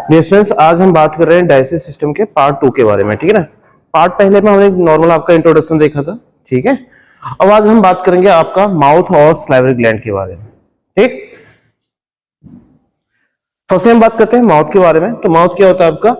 Students, आज हम बात कर रहे हैं डाइजेस्टिव सिस्टम के पार्ट 2 के बारे में, ठीक है ना। पार्ट पहले में हमने नॉर्मल आपका इंट्रोडक्शन देखा था, ठीक है। अब आज हम बात करेंगे आपका माउथ और सलाइवरी ग्लैंड के बारे में, ठीक। फर्स्ट हम बात करते हैं माउथ के बारे में। तो माउथ क्या होता है आपका?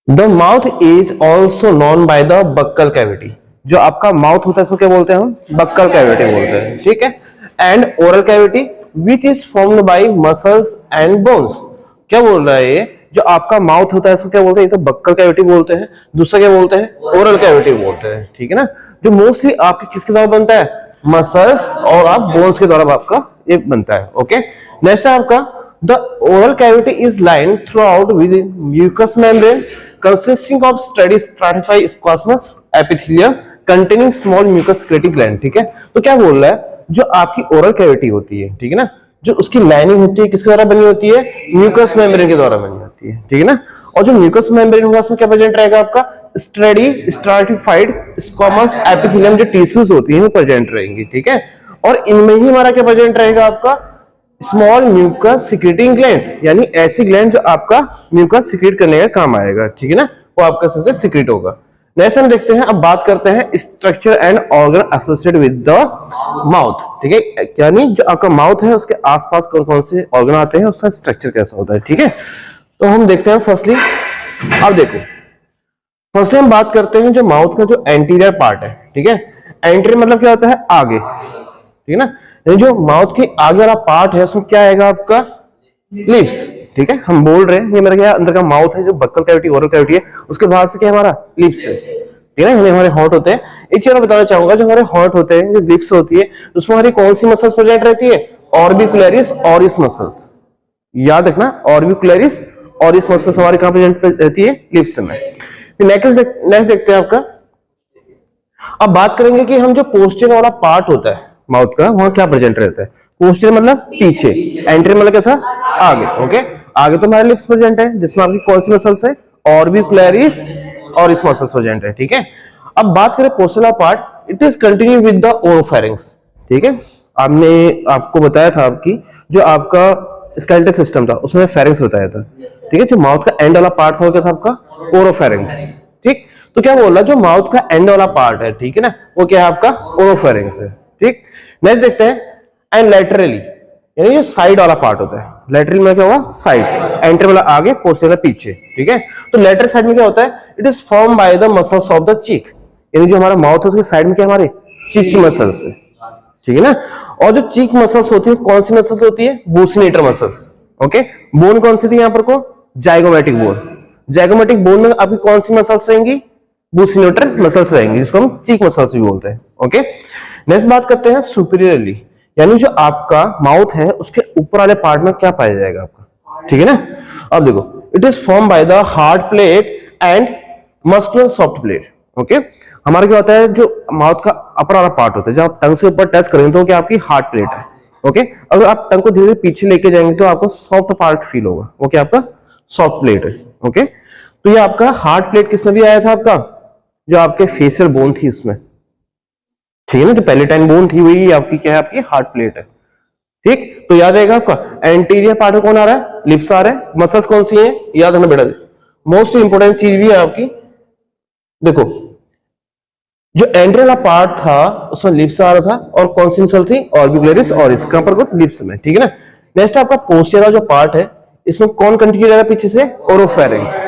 The mouth is also known by the buccal cavity. जो आपका माउथ होता है इसको क्या बोलते हैं हम? बक्कल कैविटी बोलते हैं, ठीक है। And oral cavity which is formed bye muscles and bones. क्या बोल रहा है ये? जो आपका माउथ होता है इसको क्या बोलते हैं? तो बक्कल कैविटी बोलते हैं, दूसरा क्या बोलते हैं? ओरल कैविटी बोलते हैं, ठीक है ना। जो मोस्टली आपके किसके द्वारा बनता है? मसल्स और आप बोन्स के द्वारा आपका ये बनता है, ओके। नेक्स्ट है आपका the oral cavity is line throughout with mucous membrane consisting of steady stratified squamous epithelium containing small mucus secreting gland, ठीक है। तो क्या बोल रहा है? जो आपकी ओरल कैविटी होती है, ठीक है ना, जो उसकी लाइनिंग होती है किसके द्वारा बनी होती है? म्यूकस मेम्ब्रेन के द्वारा बनी होती है, ठीक है ना। और जो म्यूकस मेम्ब्रेन होगा उसमें क्या प्रेजेंट रहेगा? आपका स्टेडी स्ट्राटिफाइड स्क्वामस एपिथेलियम जो टिश्यूज होती है वो प्रेजेंट रहेंगी, ठीक है। और इनमें ही हमारा क्या प्रेजेंट रहेगा? आपका स्मॉल म्यूकस सिक्रेटिंग ग्लैंड्स, यानी ऐसी ग्लैंड जो आपका म्यूकस सिक्रेट करने का काम आएगा, ठीक है ना, वो आपका इसमें से सिक्रेट होगा। नेक्स्ट हम देखते हैं, अब बात करते हैं structure and organ associated with the mouth, ठीक है। यानी जो आपका माउथ है उसके आसपास कौन कौन से ऑर्गन आते हैं, उसका स्ट्रक्चर कैसा होता है, ठीक है। तो हम देखते हैं फर्स्टली, अब देखो फर्स्टली हम बात करते हैं जो माउथ का जो एंटीरियर पार्ट है, ठीक है। एंटीरियर मतलब क्या होता है? आगे, ठीक है ना। जो माउथ के आगे वाला पार्ट है उसमें क्या आएगा? आपका लिप्स, ठीक है। हम बोल रहे हैं ये मेरा क्या अंदर का माउथ है, जो बक्कल कैविटी ओरल कैविटी है, उसके बाहर से क्या हमारा लिप्स है, ठीक है ना। हमारे हॉट होते हैं। एक चीज मैं बताना चाहूंगा, जो हमारे हॉट होते हैं, जो लिप्स होती है, उसमें हमारी कौन सी मसल्स प्रेजेंट रहती है? Orbicularis orris muscles. याद रखना, ऑर्बिकुलरिस ऑरिस मसल्स हमारी कहां प्रेजेंट रहती है? लिप्स में। नेक्स्ट देखते हैं आपका, अब बात करेंगे कि हम जो पोस्टीरियर वाला पार्ट होता है माउथ का, वहां क्या प्रेजेंट रहता है? पोस्टीरियर मतलब पीछे, एंटीरियर मतलब क्या था? आगे, ओके। आगे तो हमारे लिप्स प्रेजेंट है, जिसमें आपकी कौन सी मसल्स है? ऑर्बिकुलरिस और इस मसल्स प्रेजेंट है, ठीक है। अब बात करें posterior part, it is continue with the oropharynx, ठीक है। आपने आपको बताया था आपकी जो आपका स्केलेटल सिस्टम था उसमें फेरिंक्स बताया था, ठीक है। जो माउथ का एंड वाला पार्ट था वो क्या था? आपका ओरोफेरिंक्स, ठीक। तो क्या बोल रहा है? जो माउथ का एंड वाला पार्ट है, ठीक है ना, वो क्या है? आपका ओरोफेरिंक्स है, ठीक। नेक्स्ट देखते हैं, एंड लैटरली, यानी जो साइड वाला पार्ट होता है। लैटरल में क्या हुआ? साइड, एंटर वाला आगे, पोस्टीरियर पीछे, ठीक है। तो लैटरल साइड में क्या होता है? It is form by the muscles of the cheek, यानी जो हमारा माउथ है उसके साइड में क्या हमारे चीक की मसल्स है, ठीक है ना। और जो चीक मसल्स होती है, कौन सी मसल्स होती है? बूसिनेटर मसल्स, ओके। बोन कौन सी थी यहाँ पर को? Zygomatic bone. जाइगोमेटिक बोन में आपकी कौन सी मसल्स रहेंगी? बूसिनेटर मसल्स रहेंगी, जिसको हम चीक मसल्स भी बोलते हैं, ओके। नेक्स्ट बात करते हैं सुपीरियरली, यानी जो आपका माउथ है उसके ऊपर वाले पार्ट में क्या पाया जाएगा आपका, ठीक है ना। अब देखो, it is form by the hard plate and muscular soft plate, okay. हमारा क्या होता है? जो माउथ का अपर वाला पार्ट होता है, जब आप टंग से ऊपर टच करेंगे तो क्या आपकी हार्ड प्लेट है, ओके। अगर आप टंग को धीरे धीरे पीछे लेके जाएंगे तो आपको सॉफ्ट पार्ट फील होगा, वो क्या आपका सॉफ्ट प्लेट है, ओके। तो ये आपका हार्ड प्लेट किसमें भी आया था? आपका जो आपके फेशियल बोन थी उसमें, ठीक है ना। जो पैलेटाइन बोन थी वही आपकी क्या है? आपकी हार्ड प्लेट है, ठीक। तो याद रहेगा आपका एंटीरियर पार्ट में कौन आ रहा है? लिप्स आ रहा है। मसल्स कौन सी हैं? याद रखना बेटा, मोस्ट इंपोर्टेंट चीज भी है आपकी। देखो, जो एंटीरियर पार्ट था उसमें लिप्स आ रहा था, और कौन सी मसल थी? ऑर्बिकुलरिस और इसका पर को लिप्स में, ठीक है ना। नेक्स्ट आपका पोस्टीरियर जो पार्ट है, इसमें कौन कंटिन्यू रहेगा पीछे से? ओरोफेरिंक्स,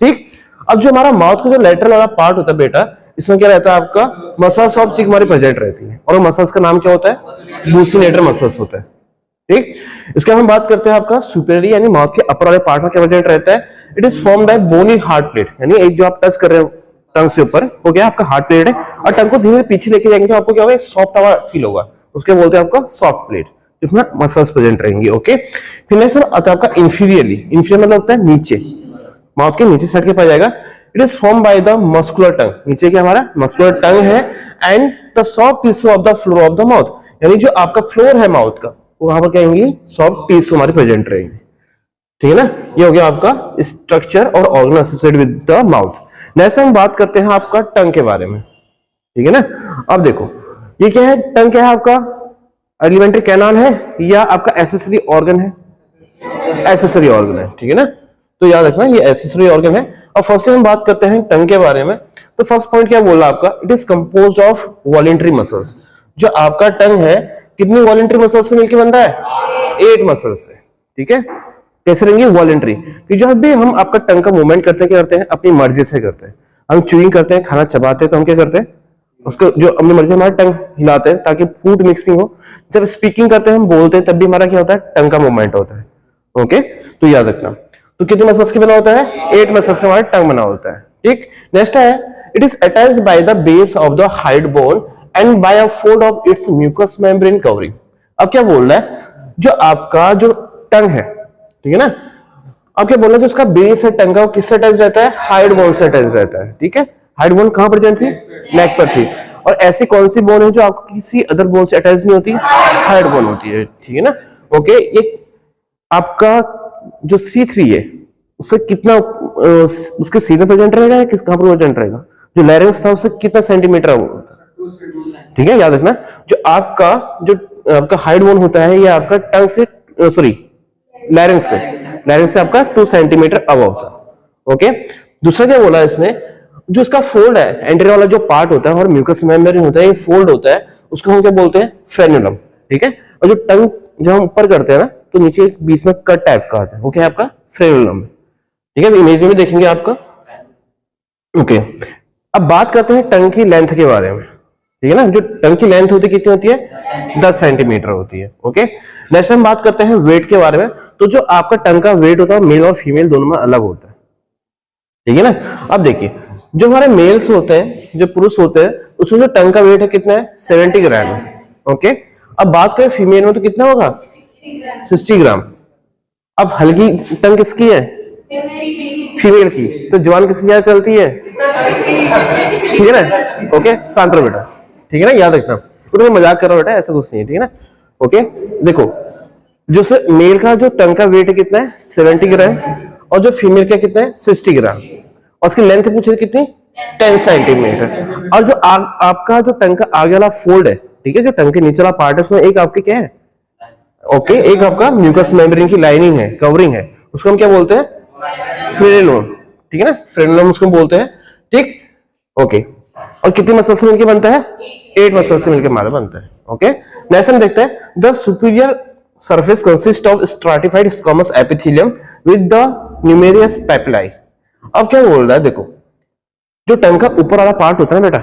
ठीक। अब जो हमारा माउथ का जो लेटरल वाला पार्ट होता है बेटा, इसमें क्या रहता है? आपका मसल्स ऑफ चीक हमारी प्रेजेंट रहती है, और मसल्स का नाम क्या होता है? बूसिनेटर मसल्स होता है, ठीक। इसके हम बात करते हैं आपका सुपीरियर, यानी माउथ के अपर वाले पार्ट में क्या प्रेजेंट रहता है? It is formed by bony hard plate, यानी एक जो आप टच कर रहे हो टंग से ऊपर, वो क्या आपका हार्ड प्लेट है। और टंग को धीरे पीछे लेके जाएंगे तो आपको क्या होगा? सॉफ्ट हवा फील होगा, उसके बोलते हैं आपका सॉफ्ट प्लेट, जिसमें मसल्स प्रेजेंट रहेंगी, ओके। फिर नेक्स्ट आता है आपका इंफीरियरली। इंफीरियर मतलब होता है नीचे, माउथ के नीचे साइड के पास जाएगा। It is form by the muscular tongue, नीचे क्या हमारा मस्कुलर टंग है, and the soft tissue of the floor of the mouth, यानी जो आपका फ्लोर है माउथ का, वहां पर क्या होंगी? सॉफ्ट टिश्यू हमारे प्रेजेंट रहेंगे, ठीक है ना। ये हो गया आपका स्ट्रक्चर और organ associated with the mouth. Next हम बात करते हैं आपका टंग के बारे में, ठीक है ना। अब देखो, ये क्या है? टंग क्या है? आपका एलिमेंट्री कैनाल है या आपका एसेसरी ऑर्गन है? एसेसरी ऑर्गन है, ठीक है ना। तो याद रखना ये एसेसरी ऑर्गन है। और फर्स्टली हम बात करते हैं टंग के बारे में। तो फर्स्ट पॉइंट क्या बोला आपका, it is composed of voluntary muscles. जो आपका टंग है कितनी वॉलेंट्री मसल्स से मिलकर बनता है, 8 मसल्स से, ठीक है। कैसे रहेंगे, वॉलेंट्री, कि जब भी हम आपका टंग का मूवमेंट करते हैं क्या करते हैं, अपनी मर्जी से करते हैं। हम च्यूइंग करते हैं, खाना चबाते हैं, तो हम क्या करते हैं, उसको जो अपनी मर्जी हमारा टंग हिलाते हैं ताकि फूड मिक्सिंग हो। जब स्पीकिंग करते हैं, हम बोलते हैं, तब भी हमारा क्या होता है, टंग का मूवमेंट होता है। ओके, तो याद रखना। तो कितने मसल्स के बना होता है, 8 मसल्स का हमारा टंग बना होता है, ठीक। नेक्स्ट है, it is attached by the base of the hyoid bone and by a fold of its mucous membrane covering. अब क्या बोल रहा है, जो आपका जो टंग है, ठीक है ना, अब क्या बोल रहा है, जो उसका बेस है टंग का, वो किससे अटैच रहता है, हाइड बोन से अटैच रहता है, ठीक है। हाइड बोन कहां प्रेजेंट थी, नेक पर थी। और ऐसी कौन सी बोन है जो आपको किसी अदर बोन से अटैच नहीं होती, हाइड बोन होती है, ठीक है ना। ओके, ये आपका जो C3 है उससे कितना उसके सीधे प्रेजेंट रहेगा या किस कहां पर प्रेजेंट रहेगा, जो लैरिंक्स था उससे कितना सेंटीमीटर होता है, ठीक है। याद रखना, जो आपका हाइड बोन होता है ये आपका टंग से सॉरी लैरिंक्स से आपका 2 सेंटीमीटर अबव था। ओके, दूसरा क्या बोला इसमें, जो इसका फोल्ड है, एंटीरियर वाला जो पार्ट होता है और म्यूकस मेम्ब्रेन होता है, ये फोल्ड होता है, उसको हम क्या बोलते हैं, फ्रेन्युलम, ठीक है। और जो टंग जब हम ऊपर करते हैं ना, तो नीचे बीच में कट टाइप का आता है, वो क्या है आपका, फ्रेन्युलम, ठीक है। इमेज में भी देखेंगे आपका। ओके, अब बात करते हैं टंग की लेंथ के बारे में, ठीक है ना। जो टंग की लेंथ होती है कितनी होती है, 10 सेंटीमीटर होती है। ओके, नेक्स्ट हम बात करते हैं वेट के बारे में। तो जो आपका टंग का वेट होता है मेल और फीमेल दोनों में अलग होता है, ठीक है ना। अब देखिए, जो हमारे मेल्स होते हैं, जो पुरुष होते हैं, उसमें जो टंग का वेट है कितना है, 70 ग्राम है। ओके, अब बात करें फीमेल में तो कितना होगा, 60 ग्राम। अब हल्की टंग किसकी है, फीमेल की, तो जवान किसकी ज्यादा चलती है, ठीक है ना। ओके, शांत रहो बेटा, ठीक है ना, याद रखना। तो मजाक कर रहा हूं बेटा, ऐसा कुछ नहीं है, ठीक है ना। ओके, देखो, जो मेल का जो टंग का वेट है कितना है, 70 ग्राम, और जो फीमेल का कितना है, 60 ग्राम। और उसकी लेंथ पूछे कितनी, 10 सेंटीमीटर। और जो आपका जो टंग का आगे वाला फोल्ड है, ठीक है, जो टंग के नीचे वाला पार्ट है, उसमें एक आपके क्या है, ओके, एक आपका म्यूकस मेम्ब्रेन की लाइनिंग है, कवरिंग है, उसको हम क्या बोलते हैं, फ्रेन्युलम, ठीक है ना, फ्रेन्युलम उसको बोलते हैं, ठीक। ओके, और कितनी मसल से मिलकर बनता है, 8 मसल से मिलकर हमारा बनता है। ओके, नेक्स्ट हम देखते हैं, the superior surface consist of stratified squamous epithelium with the numerous papillae. अब क्या बोल रहा है, देखो, जो टंग का ऊपर वाला पार्ट होता है ना बेटा,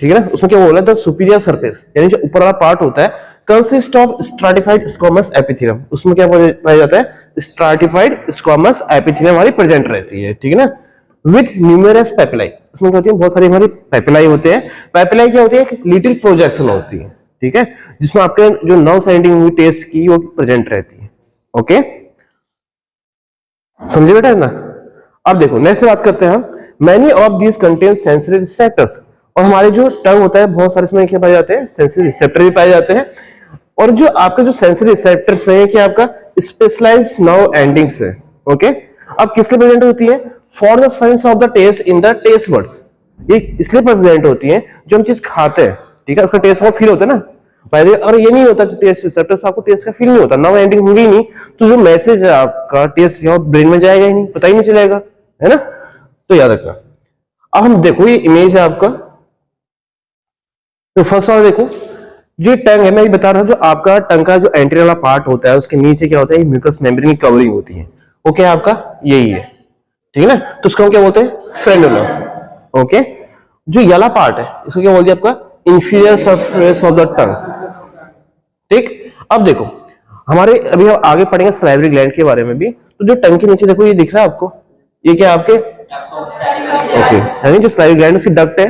ठीक है ना, उसमें क्या बोल रहा है, द सुपीरियर सरफेस, यानी जो ऊपर वाला पार्ट होता है, consist of stratified squamous epithelium. उसमें क्या पाया जाता है, स्ट्राटिफाइड स्क्वामस एपिथेलियम हमारी प्रेजेंट रहती है, ठीक है ना, विथ न्यूमेरस पेपिलाई। उसमें क्या होती है, बहुत सारी हमारी पेपिलाई होते हैं। पेपिलाई क्या होती है, एक लिटिल प्रोजेक्शन होती है, ठीक है, जिसमें आपके जो नर्व साइंडिंग हुई टेस्ट की वो प्रेजेंट रहती है। ओके, समझे बेटा ना। अब देखो, नेक्स्ट बात करते हैं हम, many of these contain sensory receptors. और हमारे जो टंग होता है, बहुत सारे इसमें क्या पाए जाते हैं, सेंसरी रिसेप्टर भी पाए जाते हैं। और जो आपका जो सेंसरी रिसेप्टर्स है, क्या आपका स्पेशलाइज्ड नर्व एंडिंग्स है। ओके, अब किस लिए प्रेजेंट होती है, for the sense of the taste in the taste buds. ये इसलिए प्रेजेंट होती है, जो हम चीज खाते हैं, ठीक है, उसका टेस्ट को फील होता है ना। और ये नहीं होता, टेस्ट रिसेप्टर्स आपको टेस्ट का फील नहीं होता, नर्व एंडिंग होगी नहीं, तो जो मैसेज है आपका टेस्ट या ब्रेन में जाएगा ही नहीं, पता ही नहीं चलेगा, है ना। तो याद रखना। अब हम देखो, ये इमेज है आपका। तो फर्स्ट वाला देखो, जो टंग है, मैं ये बता रहा हूं, जो आपका टंग का जो एंटीरियर वाला पार्ट होता है, उसके नीचे क्या होता है, म्यूकस मेम्ब्रेन की कवरिंग होती है। ओके, आपका यही है, ठीक है ना। तो उसको हम क्या बोलते हैं, फ्रेन्युलम। ओके, जो येला पार्ट है, इसको क्या बोल दिया, आपका इंफीरियर सरफेस ऑफ द टंग, ठीक। अब देखो, हमारे अभी हम आगे पढ़ेंगे सलाइवरी ग्लैंड के बारे में भी। तो जो टंग के नीचे देखो, ये दिख रहा है आपको, ये क्या आपके, ओके, यानी जो सलाइवरी ग्लैंड उसकी डक्ट है।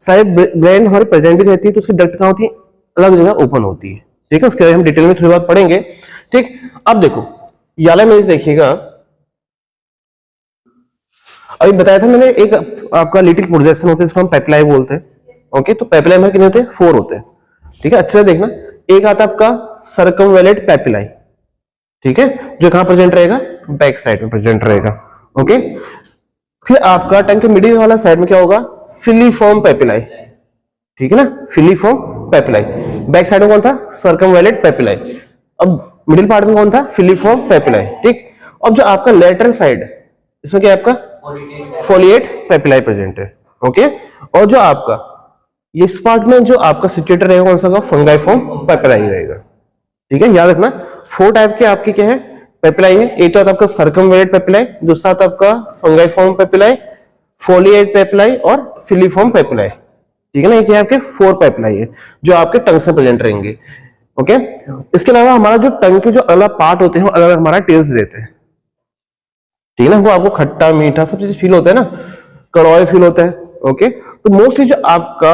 सलाइवरी ग्लैंड हमारी प्रेजेंट भी रहती है, तो उसकी डक्ट कहां होती है, अलग जगह ओपन होती है, ठीक है। उसके बारे में हम डिटेल में थोड़ी बात पढ़ेंगे, ठीक। अब देखो, येला इमेज देखिएगा, अभी बताया था मैंने, एक आपका लिटिल प्रोजेक्शन होता है, जिसको हम पेपिलाई बोलते हैं। ओके, तो पेपिलाई में कितने होते हैं, 4 होते हैं, ठीक है। अच्छे से देखना, एक आता है आपका सर्कमवेलेट पेपिलाई, ठीक है, जो कहां प्रेजेंट रहेगा, बैक साइड में प्रेजेंट रहेगा। ओके, फिर आपका टंग के मिडिल वाला साइड में क्या होगा, फिलीफॉर्म पेपिलाई, ठीक है ना, फिलीफॉर्म पेपिलाई। बैक साइड में कौन था, सर्कमवेलेट पेपिलाई। अब मिडिल पार्ट में कौन था, फिलीफॉर्म पेपिलाई, ठीक। अब जो आपका लेटरल साइड है इसमें क्या है आपका फोलिएट पेपिलाई प्रेजेंट है। ओके, और जो आपका इस पार्ट में जो आपका सिचुएटेड रहेगा कौन सा होगा, फंगाइफॉर्म पेपिलाई रहेगा। ठीक है, याद रखना 4 टाइप के आपके क्या है पेपिलाई है। एक तो आता आपका सर्कमवेलेंट पेपिलाई, दूसरा आता आपका फंगाइफॉर्म पेपिलाई, फोलिएट पेपिलाई और फिलीफॉर्म पेपिलाई। ठीक है ना, ये आपके 4 पेपिलाई है जो आपके टंग से प्रेजेंट रहेंगे। ओके, इसके अलावा हमारा जो टंग के जो अलग पार्ट होते हैं वो अलग हमारा टेस्ट देते हैं। ठीक है ना, वो आपको खट्टा मीठा सब चीज फील होता है ना, कड़वा फील होता है। ओके, तो मोस्टली जो आपका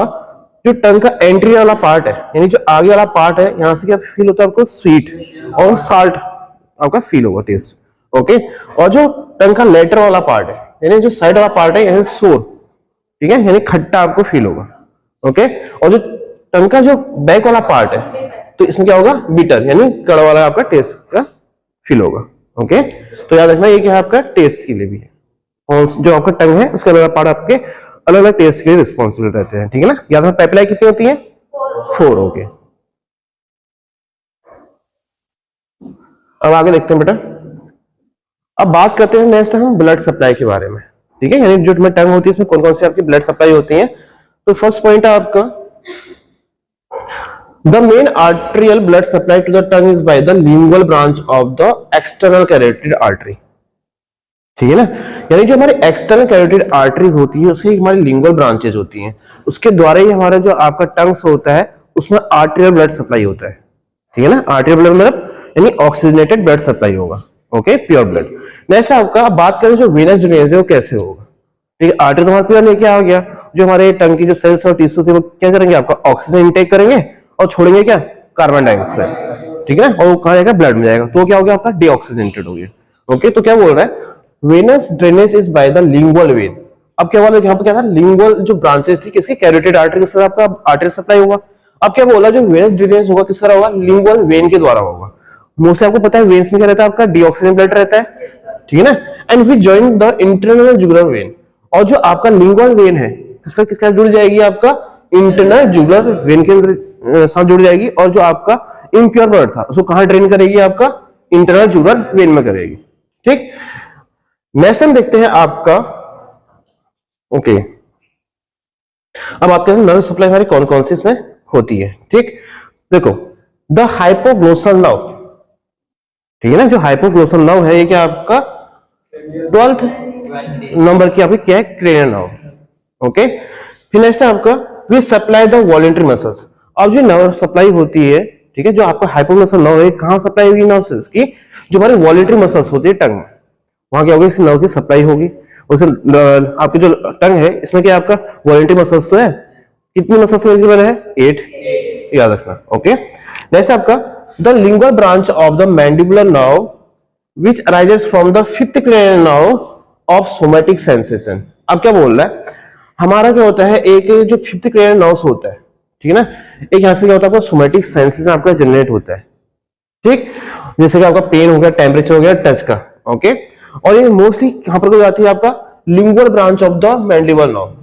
जो टंग का एंट्री वाला पार्ट है यानी जो आगे वाला पार्ट है यहां से क्या फील होता है आपको, स्वीट और साल्ट आपका फील होगा टेस्ट। ओके, और जो टंग का लेटर वाला पार्ट है यानी जो साइड वाला पार्ट है यहाँ सोर, ठीक है, यानी खट्टा आपको फील होगा। ओके, और जो टंग का जो बैक वाला पार्ट है तो इसमें क्या होगा, बिटर यानी कड़वा वाला आपका टेस्ट का फील होगा। ओके, तो याद रखना ये क्या है आपका टेस्ट के लिए भी है, और जो आपका टंग है उसका अलग पार्ट आपके अलग अलग टेस्ट के लिए रिस्पॉन्सिबल रहते हैं। ठीक है ना, याद रखना पेपिलाई कितनी होती है, 4। ओके, अब आगे देखते हैं बेटा। अब बात करते हैं नेक्स्ट हम ब्लड सप्लाई के बारे में। ठीक है, यानी जो टंग होती है इसमें कौन कौन सी आपकी ब्लड सप्लाई होती है। तो फर्स्ट पॉइंट है आपका the main arterial blood supply to the tongue is by the lingual branch of the external carotid artery. ठीक है ना, यानी जो हमारी एक्सटर्नल कैरोटिड आर्टरी होती है उसकी हमारी लिंगुअल ब्रांचेज होती हैं, उसके द्वारा ही हमारा जो आपका टंग्स होता है उसमें आर्टेरियल ब्लड सप्लाई होता है। ठीक है ना, आर्टेरियल ब्लड मतलब यानी ऑक्सीजनेटेड ब्लड सप्लाई होगा। Okay, pure blood. नेक्स्ट आपका बात करें जो वेनस ड्रेनेज है वो कैसे होगा। ठीक है, आर्टरी तो हमारा प्योर लेके आ गया, जो हमारे टंग की जो सेल्स और टिश्यू थे वो क्या करेंगे, आपका ऑक्सीजन इंटेक करेंगे और छोड़ेंगे क्या, कार्बन डाइऑक्साइड। ठीक है, और वो कहां जाएगा, ब्लड में जाएगा, तो क्या हो गया आपका डीऑक्सीजनेटेड हो गया। ओके, तो क्या बोल रहा है, venous drainage is by the lingual when. अब क्या बोला, यहाँ पे क्या था, लिंगुअल जो ब्रांचेस थी किसकी, कैरोटिड आर्टरी के आपका आर्टरी सप्लाई होगा। अब क्या बोला, जो वेनस ड्रेनेज होगा किस तरह होगा, लिंगुअल वेन के द्वारा होगा। मोस्टली आपको पता है वेन्स में क्या रहता है आपका, डीऑक्सीजन ब्लड रहता है। ठीक है ना, and we join the internal jugular vein, और जो आपका लिंगुअल वेन है किसका किसका जुड़ जाएगी, आपका इंटरनल जुगुलर वेन के साथ जुड़ जाएगी, और जो आपका इम्प्योर ब्लड था उसको कहां ड्रेन करेगी, आपका इंटरनल जुगुलर वेन में करेगी। ठीक, नेक्स्ट हम देखते हैं आपका ओके, अब आपके नर्व सप्लाई हमारी कौन कौन सी इसमें होती है। ठीक, देखो द हाइपोग्लोसल नर्व, ठीक है ना, जो हाइपोग्लोसल नर्व है ये क्या आपका 12th नंबर की आपकी क्या है, क्रेनियल नर्व। ओके, फिर नेक्स्ट है आपका we supply the voluntary muscles. अब जो नर्व सप्लाई होती है, ठीक है, जो आपका हाइपोग्लोसल नर्व है कहां सप्लाई होगी, नर्व की जो हमारी वॉलंटरी मसल्स होती है टंग में, वहां क्या होगी, इस नर्व की सप्लाई होगी। उसे आपकी जो टंग है इसमें क्या आपका वॉलंटरी मसल्स तो है, कितनी मसल्स अवेलेबल है, 8, याद रखना। ओके, नेक्स्ट आपका the lingual branch of the mandibular nerve which arises from the 5th cranial nerve of somatic sensation. अब क्या बोल रहा है, हमारा क्या होता है, एक जो 5th cranial nerve होता है, ठीक है ना, एक यहां से क्या होता है आपका सोमैटिक सेंसेशन आपका जनरेट होता है। ठीक, जैसे कि आपका पेन हो गया, टेम्परेचर हो गया, टच का। ओके, और ये मोस्टली यहां पर जाती है आपका lingual branch of the mandible nerve.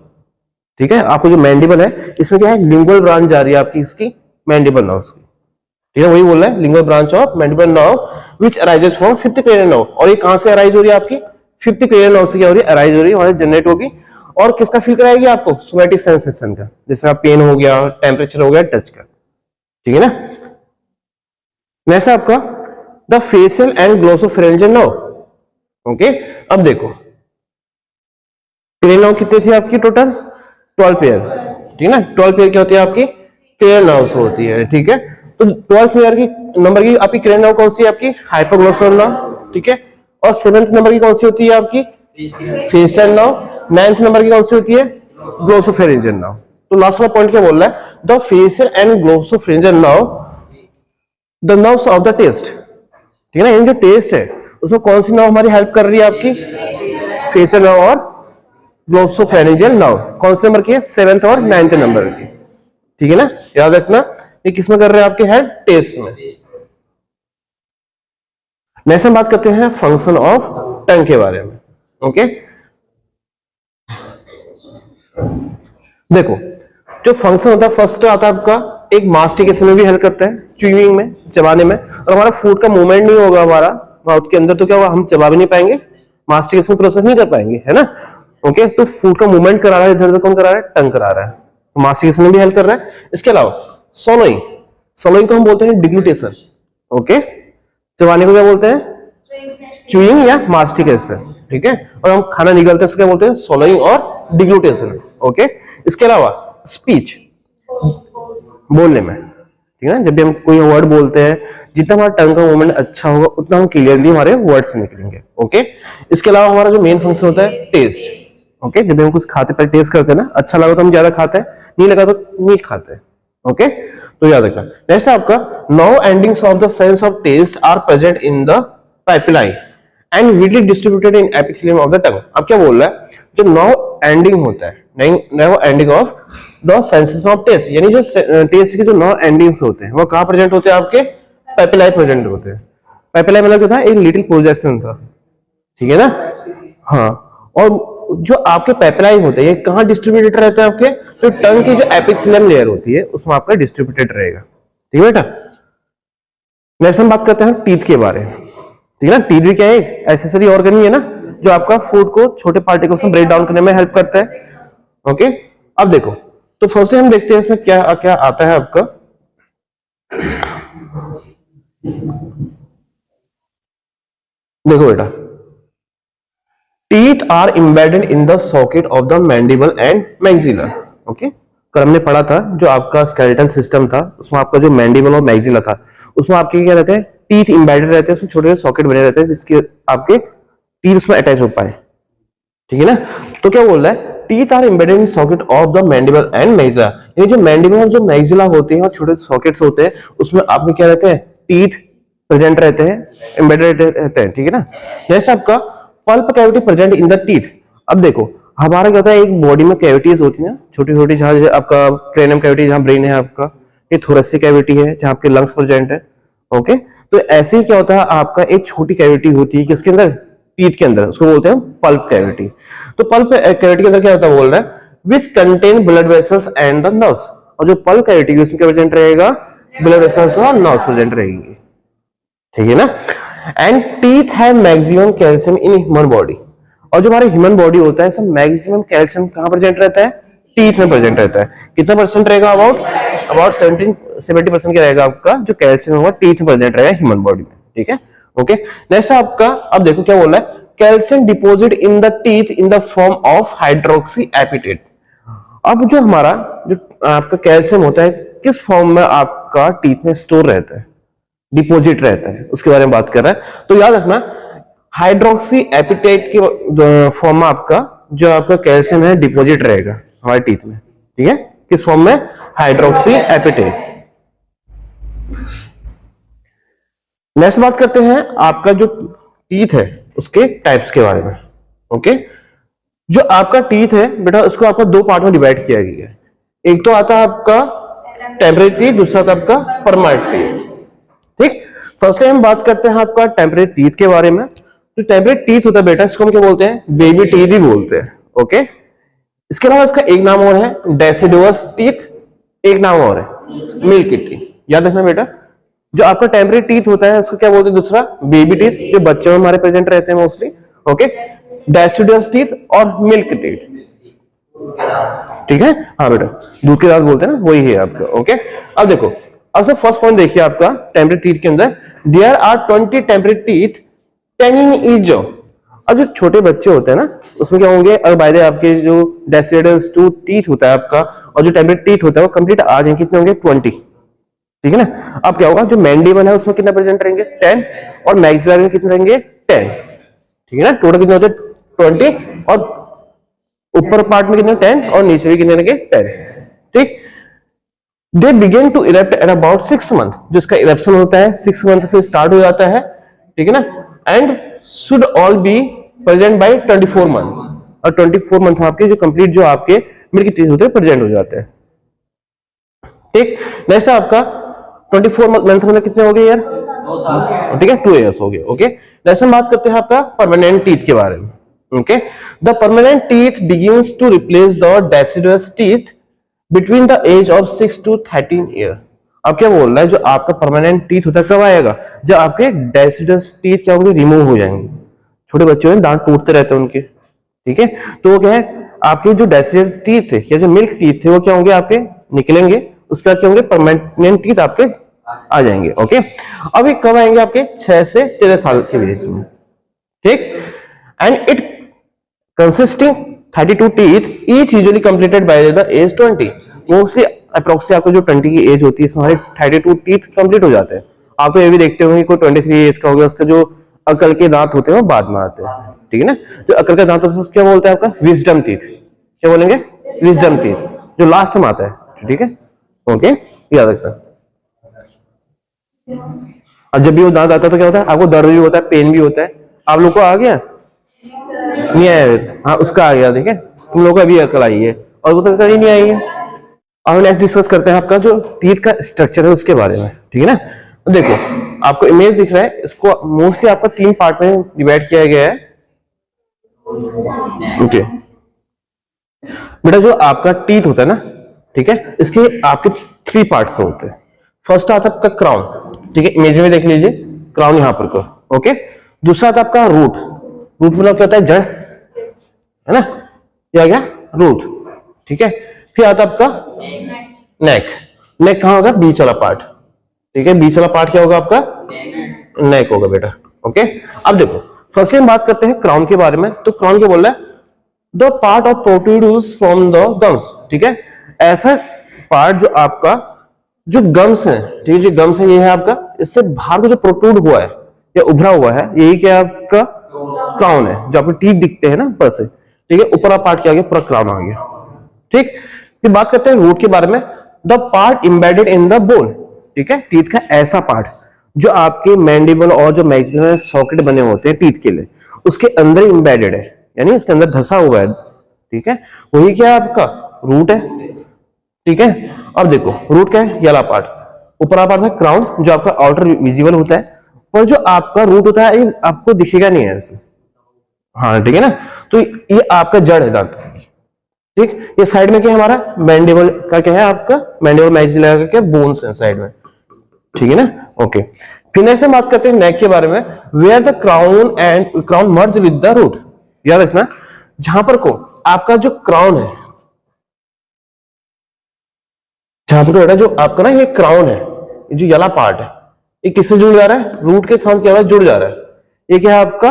ठीक है, आपको जो मैंडिबल है इसमें क्या है, लिंगुअल ब्रांच जा रही है आपकी इसकी मैंडिबल नर्व की। ठीक है, वही बोल रहा है, lingual branch of mandible nerve which arises from 5th cranial nerve। और ये कहां से अराइज हो रही है, आपकी 5th cranial nerve से क्या हो रही है, अराइज हो रही है, वहां जनरेट होगी, और किसका फील कराएगी आपको, सोमैटिक सेंसेशन का, जैसे पेन हो गया, टेम्परेचर हो गया, टच का। ठीक है ना, वैसे आपका the facial and glossopharyngeal nerve. Okay, अब देखो क्रेनियल नर्व कितनी थी आपकी, टोटल 12 पेयर। ठीक है ना, 12 पेयर क्या होती है आपकी, क्रेनियल नर्व्स होती है। ठीक है, तो 12 पेयर की नंबर की आपकी क्रेनियल नर्व कौन सी है, आपकी हाइपोग्लोसल नर्व। ठीक है, और 7th नंबर की कौन सी होती है आपकी, फेशियल नर्व। 9th नंबर की कौन सी होती है, ग्लोसोफेरेंजियल नर्व। तो लास्ट वाला पॉइंट क्या बोल रहा है, the facial and glossopharyngeal nerve the nerves of the taste. ठीक है ना, जो टेस्ट है उसमें कौन सी नर्व हमारी हेल्प कर रही है, आपकी फेशियल नर्व और ग्लोसोफेरेंजियल नर्व। कौन से नंबर की है, 7th और 9th नंबर की। ठीक है ना, याद रखना ये किसमें कर रहे हैं आपके हेड, टेस्ट में। नेक्स्ट हम बात करते हैं फंक्शन ऑफ टंग के बारे में। ओके, देखो जो फंक्शन होता है फर्स्ट तो आता है आपका एक मास्टिकेशन में भी हेल्प करता है, च्यूइंग में, चबाने में, और हमारा फूड का मूवमेंट नहीं होगा, हमारा माउथ के अंदर, तो क्या हुआ, हम चबा भी नहीं पाएंगे, मास्टिकेशन प्रोसेस नहीं कर पाएंगे, है ना। ओके, तो फूड का मूवमेंट करा रहा है इधर उधर, कौन करा रहा है, टंग करा रहा है, तो मास्टिकेशन में भी हेल्प कर रहा है। इसके अलावा सोलोइंग, सोलोइंग को हम बोलते हैं डिग्लूटेशन। ओके, चबाने को क्या बोलते हैं, च्यूइंग या मास्टिकेशन, ठीक है। और हम खाना निगलते हैं उसको क्या बोलते हैं, सोलोइंग और डिग्लूटेशन। ओके, इसके अलावा स्पीच, बोलने में, ठीक है ना, जब भी हम कोई वर्ड बोलते हैं, जितना हमारा टंग का मूवमेंट अच्छा होगा उतना हम क्लियरली हमारे वर्ड्स निकलेंगे। ओके, इसके अलावा हमारा जो मेन फंक्शन होता है टेस्ट। ओके, जब भी हम कुछ खाते पर टेस्ट करते हैं ना, अच्छा लगा तो हम ज्यादा खाते हैं, नहीं लगा तो नहीं खाते हैं। ओके, तो याद रखना। नेक्स्ट आपका no endings of the sense of taste are present in the pipeline and widely distributed in epithelium of the tongue. अब क्या बोल रहा है, जो नो एंडिंग होता है, no ending of the senses of taste, यानी जो टेस्ट के जो नो एंडिंग्स होते हैं वो कहां प्रेजेंट होते हैं, आपके पाइपलाइन प्रेजेंट होते हैं। पाइपलाइन मतलब क्या था, एक लिटिल प्रोजेक्शन था, ठीक है ना। हाँ, और जो आपके पाइपलाइन होते हैं ये कहां डिस्ट्रीब्यूटेड रहते हैं, आपके तो टंग की जो एपिथेलियम लेयर होती है उसमें आपका डिस्ट्रीब्यूटेड रहेगा, ठीक है बेटा। नेक्स्ट हम बात करते हैं टीथ के बारे में, ठीक है ना। टीथ भी क्या है, एक एसेसरी ऑर्गन ही है ना, जो आपका फूड को छोटे पार्टिकल्स में ब्रेक डाउन करने में हेल्प करता है। ओके, अब देखो, तो फर्स्टली हम देखते हैं इसमें क्या क्या आता है आपका। देखो बेटा, teeth are embedded in the socket of the mandible and maxilla. Okay, कल हमने पढ़ा था जो आपका स्केलेटन सिस्टम था उसमें आपका जो मैंडिबल और मैक्सिला था उसमें आपके क्या रहते हैं, टीथ एम्बेडेड रहते हैं, उसमें छोटे छोटे सॉकेट बने रहते हैं जिसके आपके टीथ उसमें अटैच हो पाए, ठीक है ना। तो क्या बोल रहा है, teeth are embedded in socket of the mandible and maxilla, ये जो मैंडिबल और जो मैक्सिला होते हैं और छोटे सॉकेट्स होते हैं उसमें आपके क्या रहते हैं, टीथ प्रेजेंट रहते हैं, एम्बेडेड रहते हैं, ठीक है ना। नेक्स्ट आपका pulp cavity present in the teeth. अब देखो हमारा क्या होता है, एक बॉडी में कैविटीज होती है छोटी छोटी, जहां आपका क्रेनियम कैविटी जहां ब्रेन है आपका, ये थोरेसिक कैविटी है जहां आपके लंग्स प्रेजेंट है। ओके, तो ऐसे ही क्या होता है, आपका एक छोटी कैविटी होती है किसके अंदर, टीथ के अंदर, उसको बोलते हैं पल्प कैविटी। तो पल्प कैविटी के अंदर क्या होता है, बोल रहा है which contain blood vessels and the nerves, और जो पल्प कैविटी है उसमें क्या प्रेजेंट रहेगा, ब्लड वेसल्स और नर्व्स प्रेजेंट रहेंगे, ठीक है ना। And teeth have maximum calcium in human body, और जो हमारे ह्यूमन बॉडी होता है सब मैक्सिमम कैल्शियम कहां प्रेजेंट रहता है, टीथ में प्रेजेंट रहता है। कितना परसेंट रहेगा, अबाउट 70% क्या रहेगा आपका जो कैल्शियम होगा टीथ में प्रेजेंट रहेगा ह्यूमन बॉडी में, ठीक है। ओके, नेक्स्ट आपका, अब देखो क्या बोल रहा है, calcium deposit in the teeth in the form of hydroxy epithet. अब जो हमारा जो आपका कैल्शियम होता है किस फॉर्म में आपका टीथ में स्टोर रहता है, डिपोजिट रहता है, उसके बारे में बात कर रहा है। तो याद रखना हाइड्रोक्सी एपिटेट के फॉर्म में आपका जो आपका कैल्शियम है डिपोजिट रहेगा हमारे टीथ में, ठीक है। किस फॉर्म में, हाइड्रोक्सी एपिटेट। नेक्स्ट बात करते हैं आपका जो टीथ है उसके टाइप्स के बारे में। ओके, जो आपका टीथ है बेटा उसको आपका दो पार्ट में डिवाइड किया गया है, एक तो आता है आपका टेम्परेरी टीथ, दूसरा आता है आपका परमानेंट टीथ, ठीक। फर्स्टली हम बात करते हैं आपका टेम्परेरी टीथ के बारे में। तो टेम्परेरी टीथ होता है बेटा, इसको हम क्या बोलते हैं, बेबी टीथ ही बोलते हैं। ओके, इसके अलावा इसका एक नाम और है डेसिडुअस टीथ, एक नाम और है मिल्क टीथ। याद रखना बेटा, जो आपका टेम्परेरी टीथ होता है उसको क्या बोलते हैं, दूसरा बेबी टीथ, जो बच्चों में हमारे प्रेजेंट रहते हैं मोस्टली। ओके, डेसिडुअस टीथ और मिल्क टीथ, ठीक है। हाँ बेटा, दूध के साथ बोलते हैं ना, वही है आपका। ओके, अब देखो, अब फर्स्ट पॉइंट देखिए आपका टेम्परेरी टीथ के अंदर, there are 20 temporary teeth 10 in each jaw. अब जो छोटे बच्चे होते हैं ना उसमें क्या होंगे, और बाय द आपके जो डेसिडस टू टीथ होता है आपका और जो टेम्परेरी टीथ होता है वो कंप्लीट आ जाएंगे, कितने होंगे, 20, ठीक है ना। अब क्या होगा, जो मैंडिबल है उसमें कितना प्रेजेंट रहेंगे, 10, और मैक्सिलरी में कितने रहेंगे, 10, ठीक है ना। टोटल कितने होते हैं 20, और ऊपर पार्ट में कितने 10 और नीचे भी कितने रहेंगे 10, ठीक। They begin to erupt at about 6 month, जो इसका इरप्शन होता है 6 मंथ से स्टार्ट हो जाता है, ठीक है ना। And should all be present by 24 month, और 24 मंथ आपके जो कंप्लीट जो आपके मिल्क टीथ होते हैं प्रेजेंट हो जाते हैं, ठीक। नेक्स्ट आपका 24 मंथ मतलब कितने हो गए यार, 2 साल, ठीक है, 2 इयर्स हो गए। ओके, नेक्स्ट हम बात करते हैं आपका परमानेंट टीथ के बारे में। Okay, the permanent teeth begins to replace the deciduous teeth between the as of 6 to 13 year. अब क्या बोल रहा है, जो आपका परमानेंट टीथ होता है कब आएगा, जब आपके डेसिडस टीथ क्या होंगे, रिमूव हो जाएंगे। छोटे बच्चों में दांत टूटते रहते हैं उनके, ठीक है, तो वो क्या है, आपके जो डेसिडस टीथ थे या जो मिल्क टीथ थे वो क्या होंगे, आपके निकलेंगे, उसके बाद क्या होंगे, परमानेंट टीथ आपके आ जाएंगे। ओके, अभी कब आएंगे, आपके 6 से 13 साल के बीच में, ठीक। And it consisting 32 teeth, each usually completed by the age 20। Mostly approximately आपको जो 20 की एज होती है इसमें हमारे 32 टीथ कंप्लीट हो जाते हैं। आप तो ये भी देखते होंगे कोई 23 एज का हो गया, उसका जो अकल के दांत होते हैं वो बाद में आते हैं, ठीक है ना। जो अकल का दांत होता है उसको क्या बोलते हैं, आपका विजडम टीथ। क्या बोलेंगे, विजडम टीथ, जो लास्ट में आता है, ठीक है। ओके, याद रखना। और जब भी वो दांत आता है तो क्या होता है, आपको दर्द भी होता है, पेन भी होता है। आप लोग को आ गया, नहीं आया, हाँ उसका आ गया, ठीक है। तुम लोग को अभी अकल आई है और वो तो कहीं नहीं आई है। अब नेक्स्ट डिस्कस करते हैं आपका जो टीथ का स्ट्रक्चर है उसके बारे में, ठीक है ना। तो देखो आपको इमेज दिख रहा है, इसको मोस्टली आपका 3 पार्ट में डिवाइड किया गया है। ओके बेटा, जो आपका टीथ होता है ना, ठीक है, इसके आपके 3 पार्ट्स होते हैं। फर्स्ट आता है आपका क्राउन, ठीक है, इमेज में देख लीजिए, क्राउन यहां पर को, ओके। दूसरा आता है आपका रूट, रूट मतलब क्या होता है, जड़, है ना, क्या गया, रूट, ठीक है। फिर आता है आपका नेक, नेक कहां होगा, बीच वाला पार्ट, ठीक है, बीच वाला पार्ट क्या होगा आपका, नेक होगा बेटा। ओके, अब देखो फर्स्ट हम बात करते हैं क्राउन के बारे में। तो क्राउन क्या बोल रहा है, the part of protrudes from the gums, ठीक है, ऐसा पार्ट जो आपका जो गम्स है, ठीक है, जो गम्स है ये है आपका, इससे बाहर को जो प्रोट्रूड हुआ है या उभरा हुआ है, यही क्या आपका क्राउन है, जो आपको टीथ दिखते हैं ना ऊपर से, ठीक है, ऊपर पार्ट क्या आ गया, पूरा क्राउन आ गया, ठीक। फिर बात करते हैं रूट के बारे में, the part embedded in the bone, ठीक है, टीथ का ऐसा पार्ट जो आपके मैंडिबल और जो मैक्सिलर सॉकेट बने होते हैं टीथ के लिए, उसके अंदर एम्बेडेड है, यानी उसके अंदर धसा हुआ है, ठीक है, वही क्या है आपका रूट है, ठीक है। अब देखो रूट क्या है, येला पार्ट, ऊपर पार्ट है क्राउन जो आपका आउटर विजिबल होता है, पर जो आपका रूट होता है ये आपको दिखेगा नहीं है ऐसे, हाँ ठीक है ना। तो ये आपका जड़ है दांत, ठीक। ये साइड में क्या है हमारा, मैंडिबल का क्या है आपका, मैंडिबल मैक्सिलर का क्या बोन्स है साइड में, ठीक है ना। ओके, फिर नेक्स्ट हम बात करते हैं नेक के बारे में, where the crown and crown merge with the root. याद रखना, जहां पर को आपका जो क्राउन है, जहां पर बेटा जो आपका ना ये क्राउन है, ये जो येला पार्ट है, ये किससे जुड़ जा रहा है, रूट के साथ क्या है, जुड़ जा रहा है। ये क्या है आपका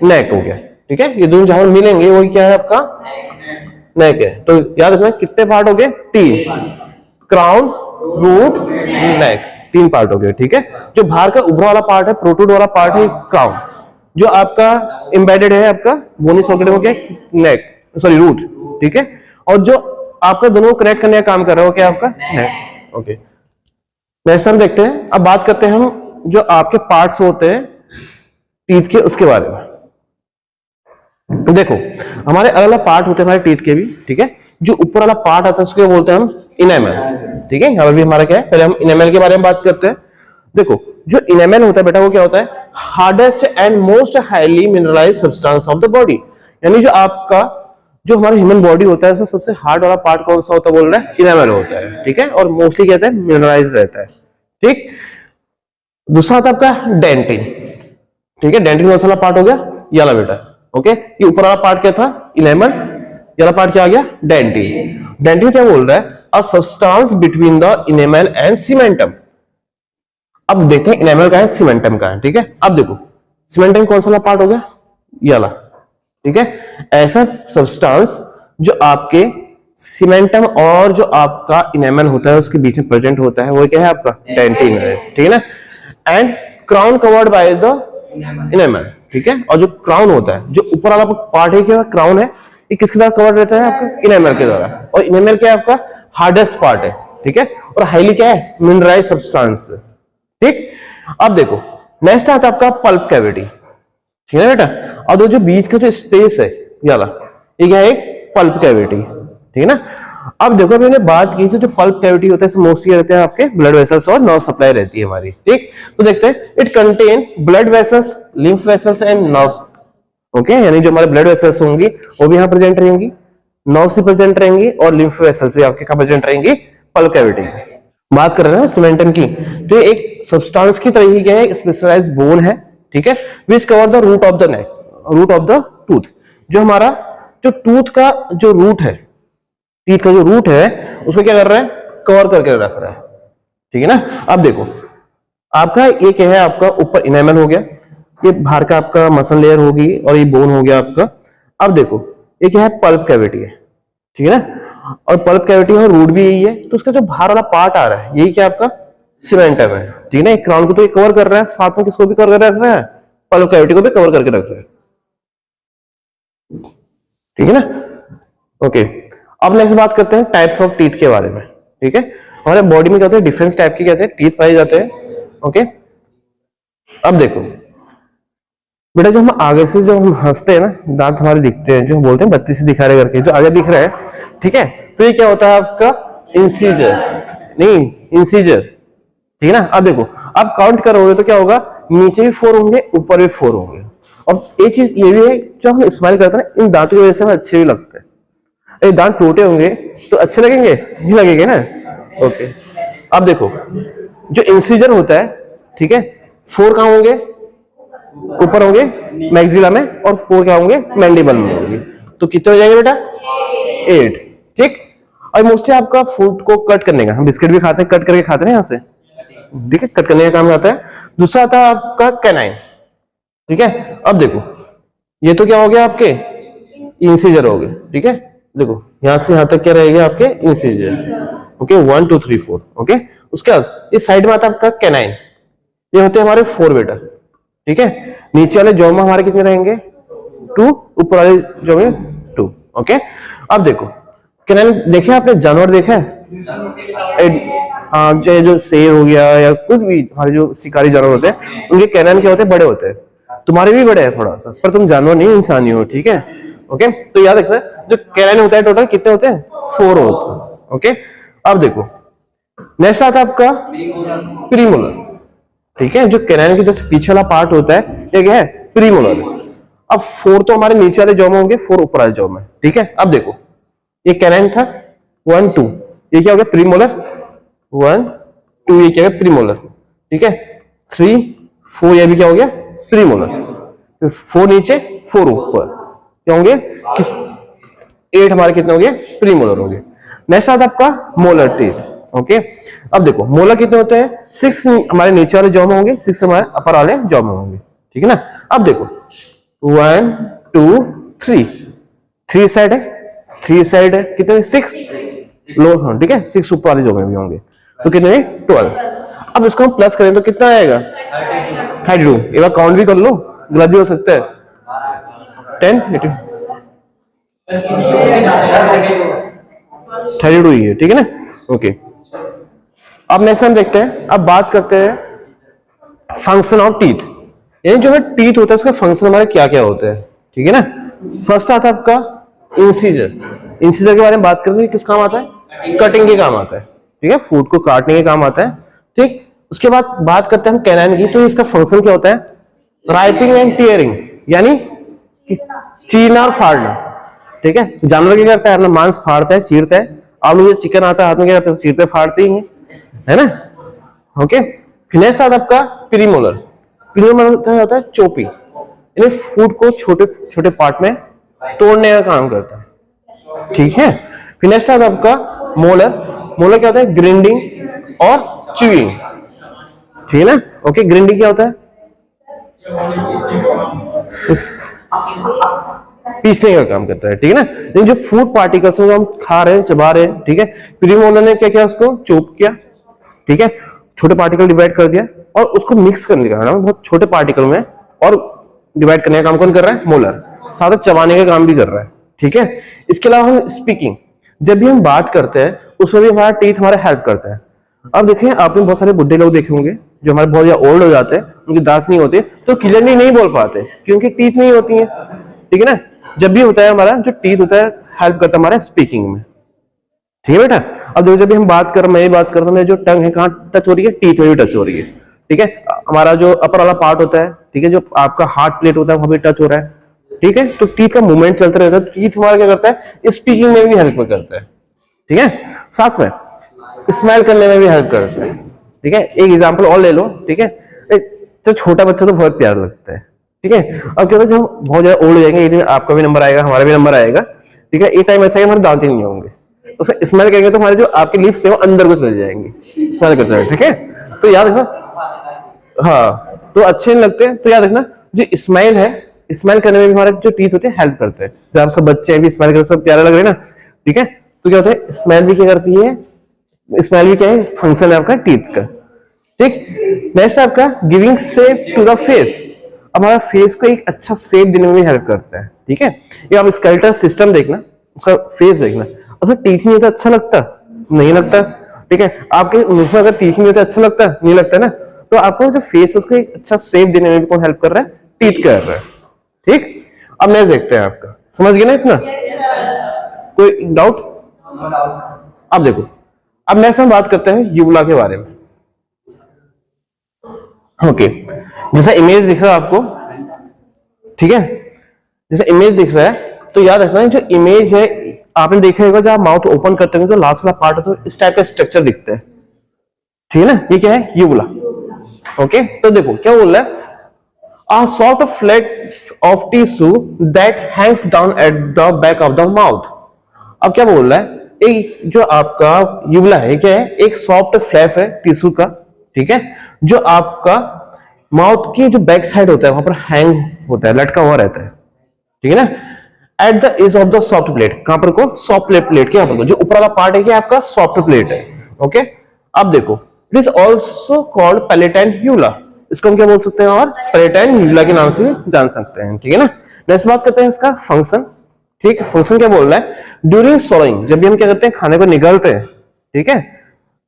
नेक हो गया, ठीक है। ये दोनों जहां मिलेंगे वही क्या है आपका नेक है। तो याद रखना कितने पार्ट हो गए, 3, क्राउन, रूट, नेक, 3 पार्ट हो गए, ठीक है। जो बाहर का उभरा वाला पार्ट है, प्रोट्रूड वाला पार्ट है क्राउन, जो आपका एम्बेडेड है आपका बोनी सॉकेट में क्या, नेक, सॉरी रूट, ठीक है। और जो आपका दोनों को कनेक्ट करने का काम कर रहा है वो क्या आपका नेक। ओके, नेक्स्ट हम देखते हैं, अब बात करते हैं हम जो आपके पार्ट्स होते हैं टीथ के उसके बारे में। देखो हमारे अलग अलग पार्ट होते हैं हमारे टीथ के भी, ठीक है। जो ऊपर वाला पार्ट आता है उसको बोलते हैं हम इनेमल, ठीक है। यहाँ पर भी हमारा क्या है, पहले हम इनेमल के बारे में बात करते हैं। देखो जो इनेमल होता है बेटा वो क्या होता है, hardest and most highly mineralized substance of the body, यानी जो आपका जो हमारा ह्यूमन बॉडी होता है सबसे हार्ड वाला पार्ट कौन सा होता है, बोल रहा है इनेमल होता है, ठीक है। और मोस्टली कहते हैं मिनरलाइज्ड रहता है, ठीक। दूसरा आता है आपका डेंटिन, ठीक है। डेंटिन कौन सा वाला पार्ट हो गया, ये वाला बेटा, ओके। ये ऊपर वाला पार्ट क्या था, इनेमल, ये वाला पार्ट क्या आ गया, डेंटिन। डेंटिन क्या बोल रहा है, a substance between the enamel and cementum. अब देखते हैं इनेमल का है, सीमेंटम का है, ठीक है। अब देखो सीमेंटम कौन सा वाला पार्ट हो गया, ये वाला, ठीक है। ऐसा सब्सटेंस जो आपके सीमेंटम और जो आपका इनेमल होता है उसके बीच में प्रेजेंट होता है वो क्या है आपका डेंटिन है, ठीक है ना। And crown covered by the enamel, ठीक है। और जो क्राउन होता है, जो ऊपर वाला पार्ट है क्या क्राउन है, ये किसके द्वारा कवर्ड रहता है आपका इनेमल के द्वारा। और इनेमल क्या है आपका हार्डेस्ट पार्ट है, ठीक है। और हाईली क्या है, मिनरलाइज्ड सब्सटेंस, ठीक। अब देखो नेक्स्ट आता है आपका पल्प कैविटी, ठीक है बेटा। और जो बीच का जो स्पेस है याला, ये क्या है, एक पल्प कैविटी, ठीक है ना। अब देखो मैंने बात की थी जो पल्प कैविटी होता है मोस्टली रहते हैं आपके ब्लड वेसल्स और नर्व सप्लाई रहती है हमारी, ठीक। तो देखते हैं, it contain blood vessels, lymph vessels and nerve, okay. यानी जो हमारे ब्लड वेसल्स होंगी वो भी यहाँ प्रेजेंट रहेंगी, नर्व से प्रेजेंट रहेंगी और लिम्फ वेसल्स भी आपके कहाँ प्रेजेंट रहेंगी, पल्प कैविटी। बात कर रहे हैं ना सीमेंटम की, तो ये एक सब्सटेंस की तरह ही क्या है, स्पेशलाइज्ड बोन है, ठीक है, which cover the root of the neck, root of the tooth. जो हमारा जो टूथ का जो रूट है, टीथ का जो रूट है उसको क्या कर रहा है, कवर करके रख रहा है, ठीक है ना। अब देखो आपका ये क्या है, आपका ऊपर इनेमल हो गया, ये बाहर का आपका मसल लेयर होगी और ये बोन हो गया आपका। अब देखो ये क्या है, पल्प कैविटी है, ठीक है ना, और पल्प कैविटी और रूट भी यही है, तो उसका जो बाहर वाला पार्ट आ रहा है यही क्या आपका सीमेंटम है, ठीक है ना। एक क्राउन को तो ये कवर कर रहा है, साथ में किसको भी कवर कर रख रहा है, पल्प कैविटी को भी कवर करके रख रहा है, ठीक है ना। ओके, अब नेक्स्ट बात करते हैं टाइप्स ऑफ टीथ के बारे में, ठीक है। हमारे बॉडी में क्या होते हैं, डिफरेंट टाइप के कैसे टीथ पाए जाते हैं, ओके। अब देखो बेटा, जब हम आगे से जब हम हंसते हैं ना, दांत हमारे दिखते हैं, जो हम बोलते हैं बत्ती से दिखा रहे करके, जो आगे दिख रहा है, ठीक है, तो ये क्या होता है आपका इंसीजर, नहीं इंसीजर, ठीक है ना। अब देखो आप काउंट करोगे तो क्या होगा, नीचे भी 4 होंगे, ऊपर भी 4 होंगे। और एक चीज ये भी है, जो हम स्माइल करते हैं ना, इन दांतों की वजह से हमें अच्छे भी लगते हैं। ये दांत टूटे होंगे तो अच्छे लगेंगे, नहीं लगेंगे ना। ओके, अब देखो जो इंसीजर होता है, ठीक है, 4 कहां होंगे, ऊपर होंगे मैक्सिला में, और 4 क्या होंगे, मैंडिबल में होंगे। तो कितने हो जाएंगे बेटा, 8, ठीक। और मोस्टली आपका फूड को कट करने का, हम बिस्किट भी खाते हैं, कट करके खाते हैं यहाँ से, ठीक है, कट करने का काम आता है। दूसरा आता है आपका कैनाइन, ठीक है। अब देखो ये तो क्या हो गया, आपके इंसीजर हो गए, ठीक है। देखो यहां से यहां तक क्या रहेगा, आपके इंसीजर, ओके, 1 2 3 4, ओके। उसके बाद इस साइड में आता है आपका कैनाइन, ये होते हैं हमारे 4 बेटा, ठीक है। नीचे वाले जॉ में हमारे कितने रहेंगे, 2, ऊपर वाले जॉ में 2, ओके। अब देखो कैनाइन देखे आपने, जानवर देखा है, हाँ, चाहे जो शेर हो गया या कुछ भी, हमारे जो शिकारी जानवर होते हैं उनके कैनाइन क्या होते हैं, बड़े होते हैं। तुम्हारे भी बड़े हैं थोड़ा सा, पर तुम जानवर नहीं, इंसान ही हो, ठीक है, ओके। तो याद रखना, जो कैनाइन होता है टोटल कितने होते हैं, 4 होते हैं, ओके। अब देखो नेक्स्ट आता है आपका प्रीमोलर, ठीक है, जो कैनाइन के जैसे पीछे वाला पार्ट होता है ये क्या है, प्रीमोलर। अब 4 तो हमारे नीचे वाले जॉ में होंगे, 4 ऊपर वाले जॉ में, ठीक है। अब देखो ये कैनाइन था 1 2, ये क्या हो गया, प्रीमोलर 1 2, ये क्या है, प्रीमोलर, ठीक है। 3 4 ये भी क्या हो गया, प्रीमोलर। फिर 4 नीचे 4 ऊपर, क्या होंगे, 8 हमारे कितने हो गए, प्रीमोलर हो गए। नेक्स्ट आता आपका मोलर टीथ, ओके। अब देखो मोलर कितने होते हैं, 6 हमारे नीचे वाले जॉ में होंगे, 6 हमारे अपर वाले जॉ में होंगे, ठीक है ना। अब देखो 1 2 3, 3 साइड है, 3 साइड है, कितने 6 लोअर, ठीक है, 6 ऊपर वाले जॉ में भी होंगे, तो कितने 12। अब इसको हम प्लस करें तो कितना आएगा, 32। एक बार काउंट भी कर लो, गलत भी हो सकता है, 10 32 ही है, ठीक है ना, ओके। अब नेक्स्ट हम देखते हैं, अब बात करते हैं फंक्शन ऑफ टीथ, यानी जो है टीथ होता है उसका फंक्शन हमारे क्या क्या होते हैं, ठीक है ना। फर्स्ट आता है आपका इंसीजर, इंसीजर के बारे में बात करते हैं, किस काम आता है, कटिंग के काम आता है, ठीक है, फूड को काटने के काम आता है, ठीक। उसके बाद बात करते हैं हम कैनाइन की, तो इसका फंक्शन क्या होता है, राइपिंग एंड टीयरिंग, यानी चीरना और फाड़ना, ठीक है। जानवर क्या करता है, अपना मांस फाड़ता है, चीरता है। आप लोग चिकन आता है, हाथ में क्या करते हैं, चीरते फाड़ते ही है ना, ओके। फिनेस आता आपका प्रीमोलर, प्रीमोलर क्या होता है, चोपी, यानी फूड को छोटे छोटे पार्ट में तोड़ने का काम करता है, ठीक है। फिनेस आता आपका मोलर, मोलर क्या होता है, ग्राइंडिंग और च्यूइंग, ठीक है ना, ओके। ग्राइंडिंग क्या होता है, पीसने का काम करता है, ठीक है ना। लेकिन जो फूड पार्टिकल्स जो हम खा रहे हैं, चबा रहे हैं, ठीक है, प्रीमोलर ने क्या किया, उसको चॉप किया, ठीक है, छोटे पार्टिकल डिवाइड कर दिया और उसको मिक्स करने का काम, बहुत छोटे पार्टिकल में और डिवाइड करने का काम कौन कर रहा है, मोलर, साथ चबाने का काम भी कर रहा है, ठीक है। इसके अलावा हम स्पीकिंग, जब भी हम बात करते हैं उसमें भी हमारा टीथ हमारा हेल्प करता है। अब देखिए आपने बहुत सारे बुढ़े लोग देखे होंगे जो हमारे बहुत ज्यादा ओल्ड हो जाते हैं, उनके दांत नहीं होते तो क्लियरली नहीं बोल पाते क्योंकि टीथ नहीं होती है, ठीक है ना। जब भी होता है हमारा जो टीथ होता है हेल्प करता है हमारा स्पीकिंग में, ठीक है बेटा। अब देखो जब भी हम बात कर, मैं बात करता हूँ, मेरी जो टंग है कहाँ टच हो रही है, टीथ में भी टच हो रही है, ठीक है। हमारा जो अपर वाला पार्ट होता है, ठीक है, जो आपका हार्ट प्लेट होता है वहां भी टच हो रहा है, ठीक है। तो टीथ का मूवमेंट चलता रहता है, तो टीथ हमारा क्या करता है, स्पीकिंग में भी हेल्प करता है, ठीक है। साथ में स्माइल करने में भी हेल्प करता है। ठीक है, एक एग्जांपल और ले लो। ठीक है, तो छोटा बच्चा तो बहुत प्यारा लगता है। ठीक है, अब क्या होता है जब हम बहुत ज्यादा ओल्ड हो जाएंगे, एक दिन आपका भी नंबर आएगा, हमारा भी नंबर आएगा। ठीक है, एक टाइम ऐसा है हमारे दांत ही नहीं होंगे, तो उसमें स्मेल करेंगे तो हमारे जो आपकी लिप्स है वो अंदर को चले जाएंगे स्मेल करते हुए। ठीक है, तो याद रखना। हाँ, तो अच्छे नहीं लगते, तो याद रखना जो स्माइल है, स्माइल करने में भी हमारे जो टीथ होते हैं हेल्प करते हैं। जब आप सब बच्चे भी स्माइल करते सब प्यारा लग रहे हैं ना। ठीक है, तो क्या होता है स्माइल भी क्या करती है, स्माइल भी क्या है, फंक्शन है आपका टीथ का। ठीक, नेक्स्ट आपका giving shape to the face. हमारा फेस को एक अच्छा शेप देने में भी हेल्प करता है। ठीक है, ये आप स्केलेटल सिस्टम देखना, उसका फेस देखना, उसमें टीथ नहीं होता अच्छा लगता, नहीं लगता। ठीक है, आपके मुंह में अगर टीथ नहीं होता अच्छा लगता, नहीं लगता ना। तो आपको जो फेस है उसको एक अच्छा शेप देने में भी कौन हेल्प कर रहा है, टीथ कर रहा है। ठीक, अब नेक्स्ट देखते हैं आपका, समझ गए ना इतना? कोई डाउट? अब देखो, अब नेक्स्ट हम बात करते हैं यूवुला के बारे में। ओके, जैसा इमेज दिख रहा है आपको, ठीक है, जैसा इमेज दिख रहा है, तो याद रखना है जो इमेज है आपने देखा होगा, जब आप माउथ ओपन करते हैं तो लास्ट वाला पार्ट है तो इस टाइप का स्ट्रक्चर दिखता है। ठीक है ना, ये क्या है, यूवुला। ओके, तो देखो क्या बोल रहा है, a soft flat of tissue that hangs down at the back of the mouth। अब क्या बोल रहा है, एक जो आपका यूवुला है क्या है, एक सॉफ्ट फ्लैप है टिश्यू का। ठीक है, जो आपका माउथ की जो बैक साइड होता है वहां पर हैंग होता है, लटका हुआ रहता है। ठीक है ना, at the as of the soft plate, कहां पर को, सॉफ्ट प्लेट के यहाँ पर को, जो ऊपर वाला पार्ट है क्या आपका सॉफ्ट प्लेट है। ओके, अब देखो it is also called palatine uvula, इसको हम क्या बोल सकते हैं, और पैलेटाइन यूवुला के नाम से भी जान सकते हैं। ठीक है ना, नेक्स्ट बात करते हैं इसका फंक्शन। ठीक है, फंक्शन क्या बोल रहा है, ड्यूरिंग स्वॉलोइंग, जब भी हम क्या करते हैं खाने को निगलते हैं, ठीक है,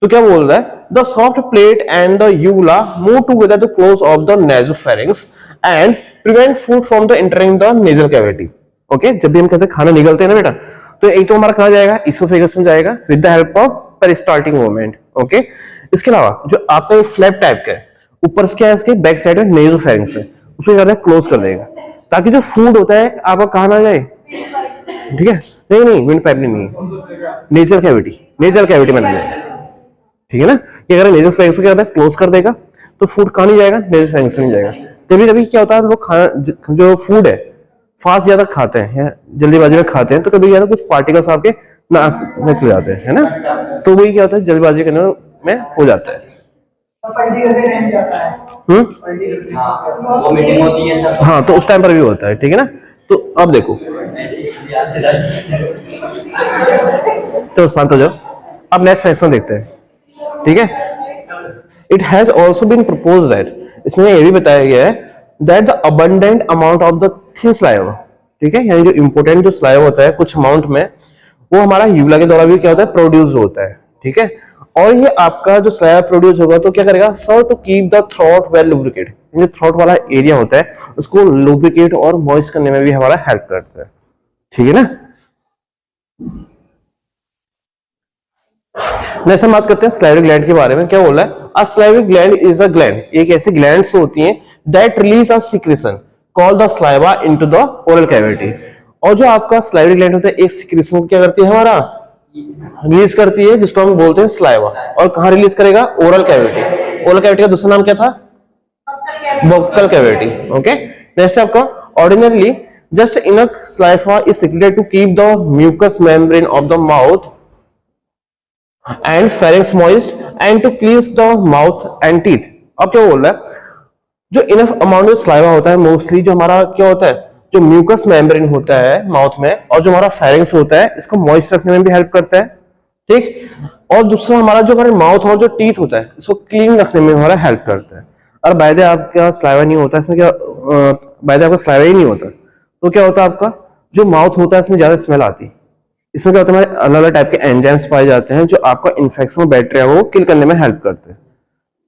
तो क्या बोल रहा है, the soft plate and the uvula move together to close of the nasopharynx and prevent food from the entering the nasal cavity. Okay, जब भी हम कहते हैं खाना निगलते हैं ना बेटा, तो एक तो हमारा कहा जाएगा इसोफेगस में जाएगा with the help of peristaltic movement. Okay, इसके अलावा जो आपका फ्लैप टाइप का है, ऊपर से क्या है, इसके बैक साइड में नेसोफैरिंक्स है, उसको क्या है क्लोज कर देगा, ताकि जो फूड होता है आपका कहां ना जाए। ठीक है, नहीं विंड पाइप नहीं है, नेजल कैविटी में ना जाए। ठीक है ना, कि अगर नेजल फेरिंग्स को क्या होता है क्लोज कर देगा, तो फूड कहां नहीं जाएगा, नेजल फेरिंग्स में नहीं जाएगा। कभी कभी क्या होता है लोग खाना जो फूड है फास्ट ज्यादा खाते हैं, जल्दीबाजी में खाते हैं, तो कभी ज्यादा कुछ पार्टिकल्स आपके नाक में चले जाते हैं, है ना, तो वही क्या होता है जल्दीबाजी करने में हो जाता है। हाँ, तो उस टाइम पर भी होता है। ठीक है ना, तो अब देखो, तो शांत हो जाओ, अब नेक्स्ट फंक्शन देखते हैं। ठीक है, it has also been proposed that, इसमें ये भी बताया गया है that the abundant amount of the thin saliva, ठीक है, यानी जो इंपोर्टेंट जो स्लाइवा होता है कुछ अमाउंट में, वो हमारा यूवुला के द्वारा भी क्या होता है प्रोड्यूस होता है। ठीक है, और ये आपका जो स्लाइवा प्रोड्यूस होगा तो क्या करेगा, serve to keep the throat well lubricate, जो थ्रोट वाला एरिया होता है उसको लुब्रिकेट और मॉइस्ट करने में भी हमारा हेल्प करता है। ठीक है ना, नेक्स्ट हम बात करते हैं स्लाइवरी ग्लैंड के बारे में। क्या बोल रहा है, a salivary gland is a gland, एक ऐसी ग्लैंड्स होती हैं that release a secretion called the saliva into the oral cavity. और जो आपका स्लाइवरी ग्लैंड होता है एक सिक्रीशन क्या करती है, हमारा रिलीज करती है, जिसको हम बोलते हैं स्लाइवा। और कहां रिलीज करेगा, ओरल कैविटी। ओरल कैविटी का दूसरा नाम क्या था, बक्कल कैविटी। ओके, नेक्स्ट आपका ordinarily just enough saliva is secreted to keep the mucous membrane of the mouth and pharynx moist and to cleanse the mouth and teeth. अब क्या बोल रहा है, जो इनफ अमाउंट ऑफ स्लाइवा होता है mostly जो हमारा क्या होता है, जो म्यूकस मेम्ब्रेन होता है माउथ में, और जो हमारा फेरिंग्स होता है इसको मॉइस्ट रखने में भी हेल्प करता है। ठीक, और दूसरा हमारा जो हमारे माउथ और जो टीथ होता है इसको क्लीन रखने में हमारा हेल्प करता है। और बाय द आपका स्लाइवा नहीं होता इसमें, क्या बाय द आपका स्लाइवा ही नहीं होता, तो क्या होता है आपका जो माउथ होता है इसमें ज्यादा स्मेल आती है। इसमें क्या होता है, हमारे अलग अलग टाइप के एंजाइम्स पाए जाते हैं जो आपका इन्फेक्शन बैक्टीरिया वो किल करने में हेल्प करते हैं।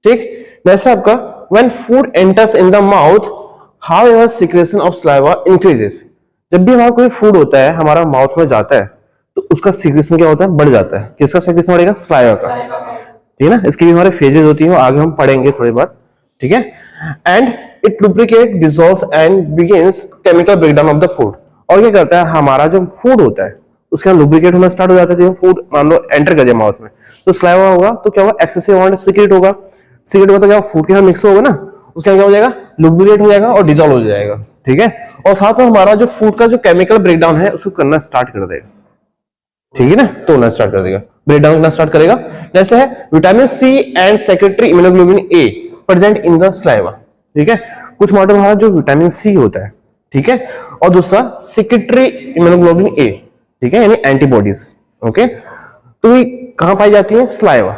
ठीक, जैसे आपका when food enters in the mouth however secretion of saliva increases. जब भी हमारा कोई फूड होता है हमारा माउथ में जाता है तो उसका सिक्रेशन क्या होता है, बढ़ जाता है। किसका सिक्रेशन बढ़ेगा, सलाइवा का। ठीक है ना, इसकी भी हमारे फेजेस होती हैं, वो आगे हम पढ़ेंगे थोड़ी बात। ठीक है, and it lubricate dissolves and begins chemical breakdown of the food. और क्या करता है, हमारा जो फूड होता है उसके लुब्रिकेट होना स्टार्ट हो जाता है। जब फूड मान लो एंटर कर जाए माउथ में तो सलाइवा होगा तो क्या होगा, एक्सेसिव अमाउंट सीक्रेट होगा, सीक्रेट होगा तो क्या फूड के साथ मिक्स होगा ना, उसका क्या हो जाएगा, लुब्रिकेट हो जाएगा और डिजोल्व हो जाएगा, ठीक है। और साथ में हमारा जो फूड का जो केमिकल ब्रेकडाउन है उसको करना स्टार्ट कर देगा, ठीक है ना, तो होना स्टार्ट कर देगा, ब्रेकडाउन करना स्टार्ट करेगा। नेक्स्ट है vitamin C and secretory immunoglobulin A present in the saliva, ठीक है। कुछ मॉडल हमारा जो विटामिन सी होता है, ठीक है, और दूसरा सेक्रेटरी इम्यूनोग्लोबुलिन ए, ठीक है, यानी एंटीबॉडीज, ओके। तो ये कहां पाई जाती है, सलाइवा,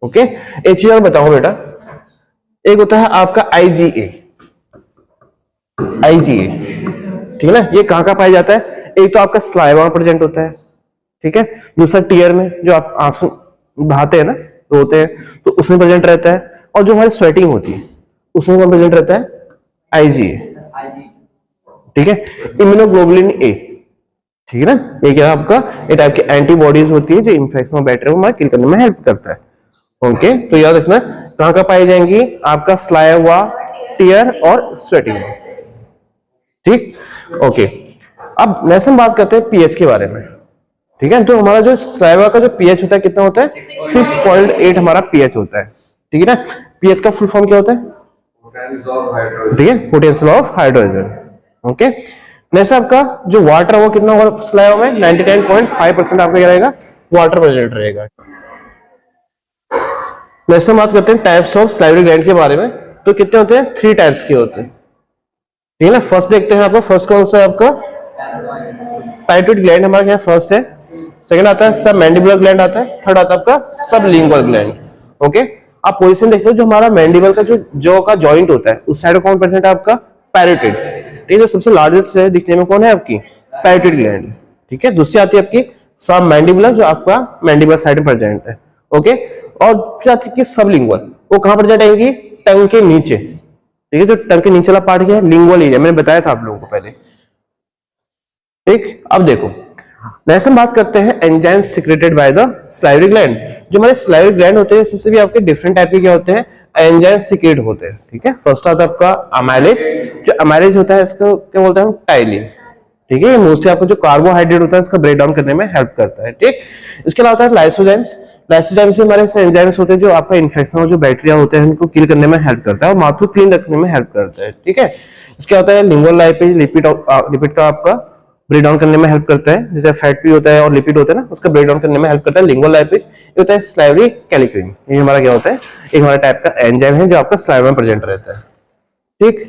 ओके। एक चीज और बताऊं बेटा, एक होता है आपका आईजीए, आईजीए, ठीक है ना, ये कहां का पाया जाता है, एक तो आपका सलाइवा में प्रेजेंट होता है, ठीक है, दूसरा टीयर में जो आप आंसू बहाते हैं ना, रोते हैं, तो उसमें प्रेजेंट रहता है, और जो हमारी स्वेटिंग होती है उसमें कौन प्रेजेंट रहता है, आईजीए, ठीक है, इम्यूनोग्लोबुलिन ए, ठीक है ना। ये क्या है आपका, ये टाइप की एंटीबॉडीज होती है जो इंफेक्शन और बैक्टीरिया को हमारा किल करने में हेल्प करता है, ओके। तो याद रखना कहां का पाई जाएंगी, आपका सलाइवा, टीयर और स्वेटिंग में, ठीक, ओके। अब नेक्स्ट हम बात करते हैं पीएच के बारे में, ठीक है। तो हमारा जो सलाइवा का जो पीएच होता है कितना होता है, 6.8 हमारा पीएच होता है, ठीक है ना। पीएच का फुल फॉर्म क्या होता है, ठीक है, potential of hydrogen, okay. Next आपका जो वाटर है वो कितना होगा सलाइवा में, 99.5% आपका क्या रहेगा, वाटर प्रेजेंट रहेगा। नेक्स्ट हम बात करते हैं टाइप्स ऑफ सलाइवरी ग्लैंड के बारे में, तो कितने होते हैं, 3 टाइप्स के होते हैं, ठीक है ना। फर्स्ट देखते हैं आपका, फर्स्ट कौन सा है आपका, पाइट्यूड ग्लैंड हमारा क्या फर्स्ट है, सेकंड आता है सब मैंडिबुलर ग्लैंड आता है, थर्ड आता है आपका सब लिंगुअल ग्लैंड, ओके। आप पोजीशन देखते हो, जो हमारा मैंडिबल का जो जॉ का जॉइंट होता है उस साइड कौन प्रेजेंट है आपका, पैरोटिड, ठीक है, जो सबसे लार्जेस्ट है दिखने में कौन है आपकी, पैरोटिड ग्लैंड, ठीक है। दूसरी आती है आपकी सब मैंडिबुलर जो आपका मैंडिबल साइड में प्रेजेंट है, ओके। और फिर आती है सब लिंगुअल, वो कहां प्रेजेंट आएंगी, टंग के नीचे, ठीक है, जो टंग के नीचे वाला पार्ट क्या है, लिंगुअल एरिया, मैंने बताया था आप लोगों को पहले, ठीक। अब देखो नेक्स्ट हम बात करते हैं enzyme secreted by the salivary gland. जो हमारे सलाइवरी ग्लैंड होते हैं इसमें से भी आपके डिफरेंट टाइप के क्या होते हैं, एंजाइम सिक्रेट होते हैं, ठीक है। फर्स्ट आता है आपका अमाइलेज, जो अमाइलेज होता है इसको क्या बोलते हैं हम, टाइलिन, ठीक है, मोस्टली आपको जो कार्बोहाइड्रेट होता है इसका ब्रेक डाउन करने में हेल्प करता है, ठीक। इसके अलावा लाइसोजाइम्स, लाइसोजाइम्स हमारे एंजाइम्स होते हैं जो आपका इन्फेक्शन और जो बैक्टीरिया होते हैं उनको किल करने में हेल्प करता है और माउथ को क्लीन रखने में हेल्प करता है, ठीक है। इसके होता है लिंगुअल लाइपेज, लिपिड का आपका ब्रेक डाउन करने में हेल्प करता है, जैसे फैट भी होता है और लिपिड होता है ना, उसका ब्रेक डाउन करने में हेल्प करता है लिंगुअल लाइपेज। ये होता है सलाइवरी कैलिक्यूलिन, ये हमारा क्या होता है, एक हमारा टाइप का एंजाइम है जो आपका सलाइवा में प्रेजेंट रहता है, ठीक।